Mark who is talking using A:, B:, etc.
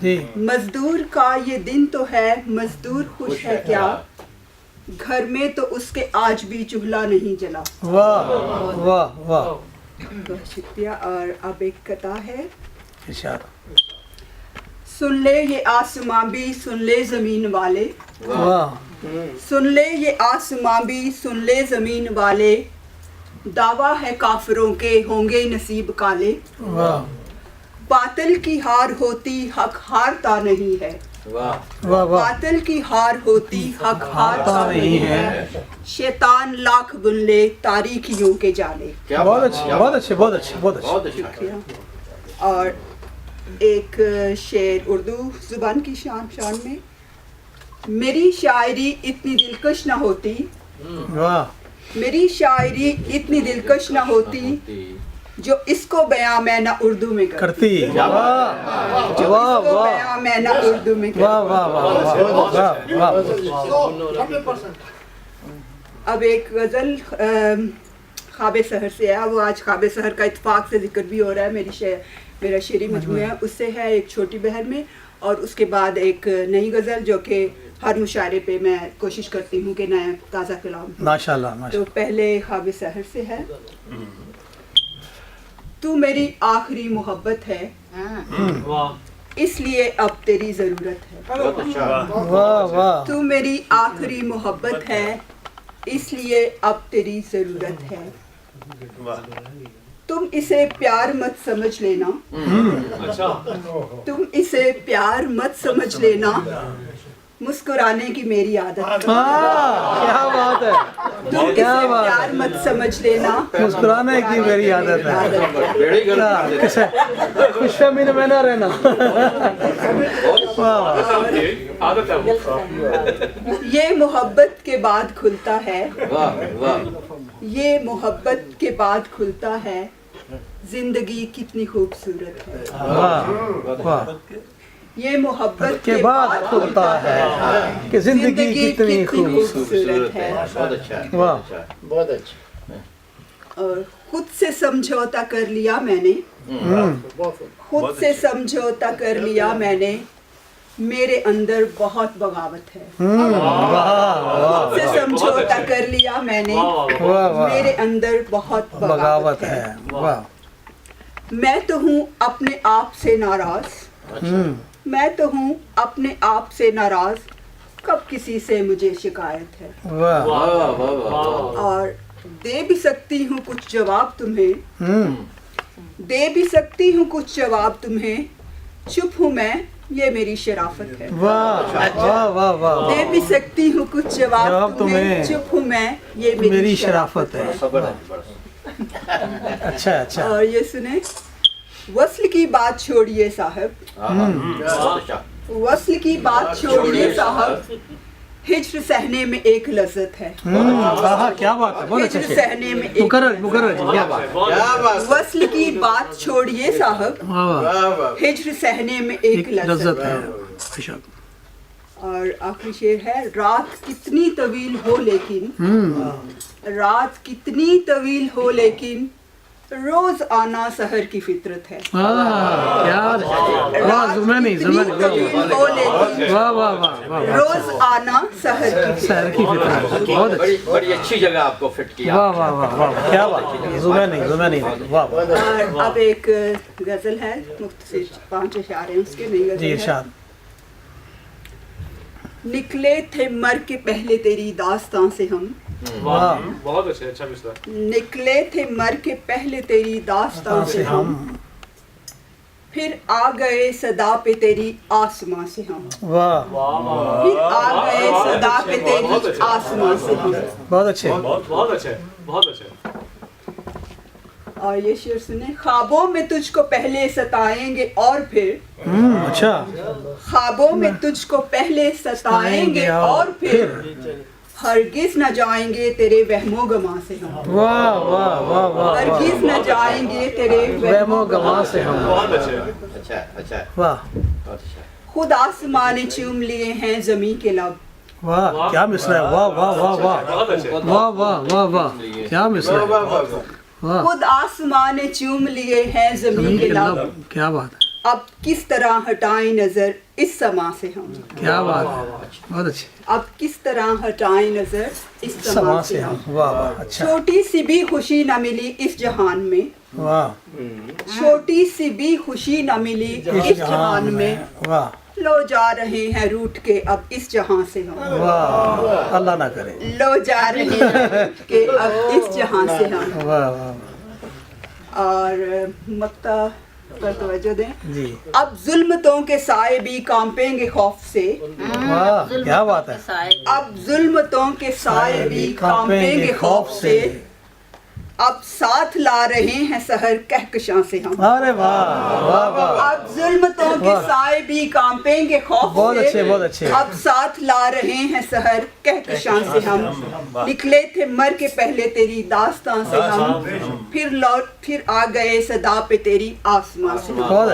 A: जी।
B: मजदूर का ये दिन तो है, मजदूर खुश है क्या, घर में तो उसके आज भी चूल्हा नहीं जला।
A: वाह वाह वाह।
B: बहुत शुक्रिया। और अब एक कथा है।
A: इरशाद।
B: सुन ले ये आसमां भी, सुन ले जमीन वाले,
A: वाह।
B: सुन ले ये आसमां भी, सुन ले जमीन वाले, दावा है काफिरों के होंगे नसीब काले।
A: वाह
B: बातिल की हार होती हक हारता नहीं है,
A: वाह वाह।
B: बातिल की हार होती हक हारता नहीं है, शैतान लाख बुन ले तारीखियों के जाले।
A: बहुत अच्छे बहुत अच्छे बहुत अच्छे बहुत अच्छे।
B: शुक्रिया। और एक शेर उर्दू जुबान की शान में, मेरी शायरी इतनी दिलकश न होती,
A: वाह।
B: मेरी शायरी इतनी दिलकश न होती, जो इसको बयां मैं ना उर्दू में
A: करती। वाह
B: जो
A: वाह
B: इसको
A: वाह
B: बयां मैं ना उर्दू में करती।
A: वाह वाह वाह वाह वाह।
B: अब एक गज़ल ख्वाब सहर से है। वो आज ख्वाब सहर का इत्तेफाक से जिक्र भी हो रहा है। मेरा शेरी मजमूआ है, उससे है एक छोटी बहर में, और उसके बाद एक नई गज़ल जो कि हर मुशायरे पे मैं कोशिश करती हूँ कि नया ताज़ा कलाम।
A: माशाल्लाह
B: तो पहले ख्वाब सहर से है। तू मेरी आखिरी मोहब्बत है, इसलिए अब तेरी जरूरत है।
A: वाह वाह।
B: तू मेरी आखिरी मोहब्बत है, इसलिए अब तेरी जरूरत है। तुम इसे प्यार मत समझ लेना, तुम इसे प्यार मत समझ लेना, मुस्कुराने की मेरी आदत है।
A: क्या बात है।
B: तुम इसे प्यार मत समझ लेना,
A: मुस्कुराने की मेरी आदत है। किसे खुशफहमी में ना रहना।
B: ये मोहब्बत के बाद खुलता है, ये मोहब्बत के बाद खुलता है, जिंदगी कितनी खूबसूरत है।
A: वाह वाह।
B: ये मोहब्बत
A: के बाद खुलता है कि जिंदगी कितनी खूबसूरत
B: है।
A: वाह
C: बहुत अच्छा।
B: और खुद से समझौता कर लिया मैंने, खुद से समझौता कर लिया मैंने, मेरे अंदर बहुत बगावत है। खुद से समझौता कर लिया मैंने, मेरे अंदर बहुत बगावत है।
A: वाह।
B: मैं तो हूँ अपने आप से नाराज, मैं तो हूँ अपने आप से नाराज, कब किसी से मुझे शिकायत है। और दे भी सकती हूँ कुछ जवाब तुम्हें, दे भी सकती हूँ कुछ जवाब तुम्हें, चुप हूँ मैं ये मेरी शराफत है।
A: वाह वाह वाह वाह।
B: दे भी सकती हूँ कुछ जवाब तुम्हें, चुप हूँ मैं ये मेरी शराफत है।
A: अच्छा अच्छा।
B: और ये सुने, वस्ल की बात छोड़िए साहब, वस्ल की बात छोड़िए साहब, हिज्र सहने में एक लज्जत है।
A: क्या बात है। बहुत
B: हिज्र
A: अच्छा।
B: सहने में एक
A: मुकर्रर मुकर्रर जी क्या बात।
B: वस्ल की बात छोड़िए साहब, हिज्र सहने में एक लज्जत है।
A: है।
B: और आखिरी शेर है, रात कितनी तवील हो लेकिन, रात कितनी तवील हो लेकिन, रोज आना सहर की फितरत है।
A: क्या वाह। जुमैनी
B: हो लेकिन
A: वाह वाह वाह।
B: रोज आना सहर की
A: फितरत। बहुत अच्छी
C: बड़ी अच्छी जगह आपको फिट किया।
A: वाह वाह वाह वाह। क्या बात। जुमैनी वाह।
B: और अब एक गजल है, मुख्तसर 5 अशार हैं उसके। नई
A: जी
B: गजल है।
A: इरशाद।
B: निकले थे मर के पहले तेरी दास्तां से हम,
A: वाह।
D: बहुत अच्छा मिसरा।
B: निकले थे मर के पहले तेरी दास्तां से हम, फिर आ गए सदा पे तेरी आसमां से हम।
A: वाह।
B: फिर आ गए सदा पे तेरी आसमां से हम।
A: बहुत अच्छे।
D: बहुत अच्छे बहुत अच्छे।
B: और ये शेर सुने, ख्वाबों में तुझको पहले सताएंगे और फिर,
A: अच्छा।
B: ख्वाबों में तुझको पहले सताएंगे और फिर, हरगिज न जाएंगे तेरे वहमो गमा से हम।
A: वाह वाह वाह वाह।
B: हरगिज न जाएंगे तेरे
A: वहमो गमा से हम।
D: बहुत अच्छे।
C: अच्छा अच्छा।
A: वाह।
B: खुद आसमां ने चूम लिए हैं जमी के लब,
A: वाह क्या मिसरा है। वाह वाह वाह वाह
D: बहुत अच्छे।
A: वाह वाह वाह वाह। क्या मिसरा है। वाह।
B: खुद आसमां ने चूम लिए हैं जमी के लब,
A: क्या बात है।
B: अब किस तरह हटाएं नजर इस समा से हम।
A: क्या बात है, बहुत अच्छे।
B: अब किस तरह हटाएं नजर इस
A: समा
B: समा
A: से
B: से
A: हम,
B: हम।
A: वाह वाह, अच्छा,
B: छोटी सी भी खुशी न मिली इस जहान में,
A: वाह,
B: छोटी सी भी खुशी न मिली इस जहान में,
A: वाह
B: लो जा रहे हैं रूठ के अब इस जहां से हम।
A: वाह, अल्लाह ना करे,
B: लो जा रहे हैं रूठ के अब इस जहां से हम।
A: वाह वाह
B: और मक्ता पर तवज्जो दें।
A: जी,
B: अब जुल्मतों के साए भी कांपेंगे खौफ से,
A: वाह क्या बात है,
B: अब जुल्मतों के साए भी कांपेंगे खौफ से, अब साथ ला रहे हैं सहर कहकशां से हम।
A: अरे वाह वाह वाह,
B: अब जुल्मतों के साए भी कांपेंगे खौफ
A: बहुत
B: से,
A: अच्छे, बहुत अच्छे।
B: अब साथ ला रहे हैं सहर कहकशां से हम। निकले थे मर के पहले तेरी दास्तां से हम, फिर लौट फिर आ गए सदा पे तेरी आसमां से हम।
A: बहुत